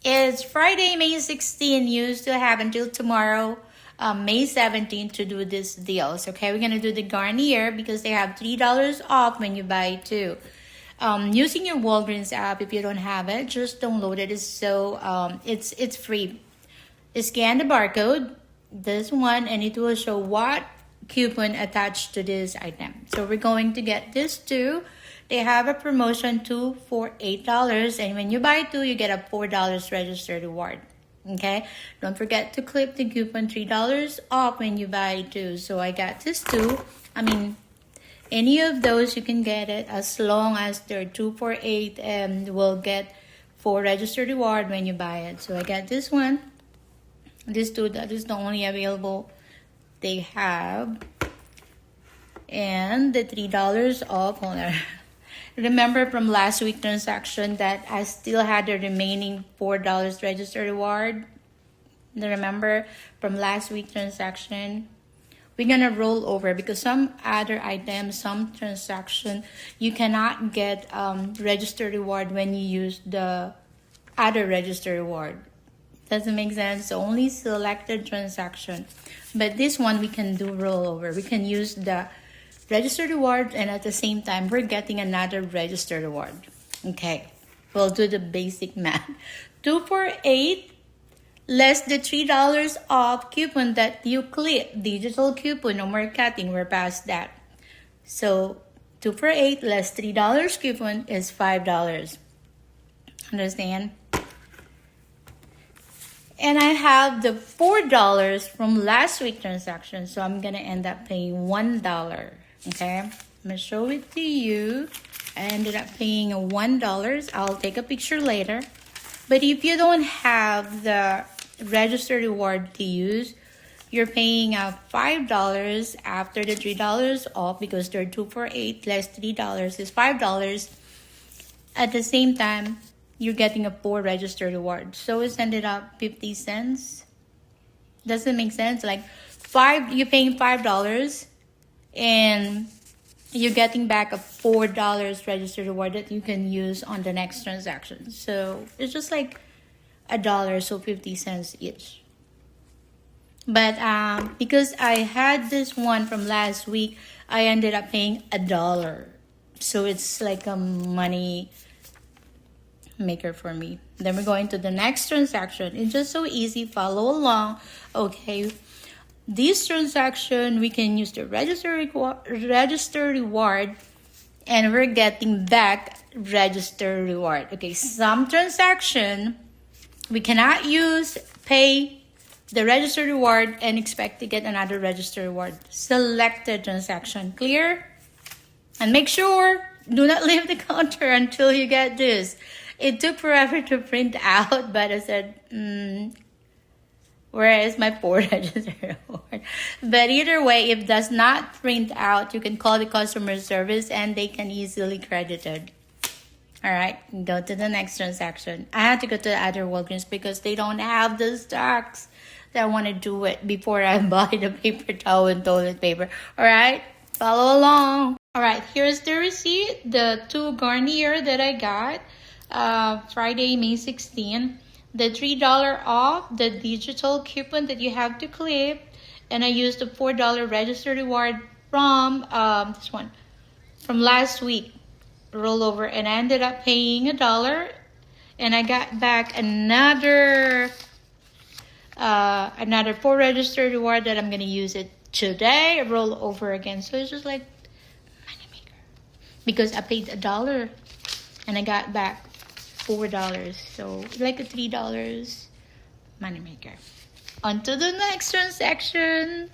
It's Friday, May 16. You still have until tomorrow, May 17th, to do these deals. Okay, we're gonna do the Garnier because they have $3 off when you buy two. Using your Walgreens app, if you don't have it, just download it. It's free. Scan the barcode, this one, and it will show what coupon attached to this item. So we're going to get this two. They have a promotion, two for $8, and when you buy two, you get a $4 registered reward. Okay, don't forget to clip the coupon $3 off when you buy two. So I got this two. Any of those you can get it as long as they're 2 for $8, and will get 4 registered reward when you buy it. So I got this one. This two, that is the only available they have, and the $3 off. Hold on. Remember from last week transaction that I still had the remaining $4 registered reward? Remember from last week transaction? We're gonna roll over because some other items, some transaction, you cannot get registered reward when you use the other registered reward. Doesn't make sense. Only selected transaction. But this one we can do rollover. We can use the registered reward, and at the same time we're getting another registered reward. Okay, we'll do the basic math. 2 for $8 less the $3 off coupon that you click. Digital coupon, no more cutting, we're past that. So 2 for $8 less $3 coupon is $5. Understand? And I have the $4 from last week transaction, so I'm gonna end up paying $1. Okay, I'm gonna show it to you. I ended up paying $1. I'll take a picture later. But if you don't have the registered reward to use, you're paying $5 after the $3 off because they're 2 for $8 less $3 is $5. At the same time, you're getting a 4 registered reward. So it's ended up 50 cents. Doesn't make sense. Like you're paying $5 and you're getting back a $4 registered reward that you can use on the next transaction. So it's just like $1, so 50 cents each. But because I had this one from last week, I ended up paying $1. So it's like a money maker for me. Then we're going to the next transaction. It's just so easy. Follow along. Okay. This transaction, we can use the register reward, and we're getting back register reward. Okay, some transaction, we cannot pay the register reward and expect to get another register reward. Selected transaction. Clear? And make sure, do not leave the counter until you get this. It took forever to print out, but I said, where is my 4 register reward? But either way, if it does not print out, you can call the customer service and they can easily credit it. All right, go to the next transaction. I had to go to the other Walgreens because they don't have the stocks that I want to do it before I buy the paper towel and toilet paper. All right, follow along. All right, here's the receipt. The 2 Garnier that I got Friday, May 16. The $3 off, the digital coupon that you have to clip, and I used the $4 register reward from this one from last week rollover, and I ended up paying $1, and I got back another 4 registered reward that I'm gonna use it today. Roll over again, so it's just like money maker because I paid $1 and I got back $4, so like a $3 money maker. On to the next transaction.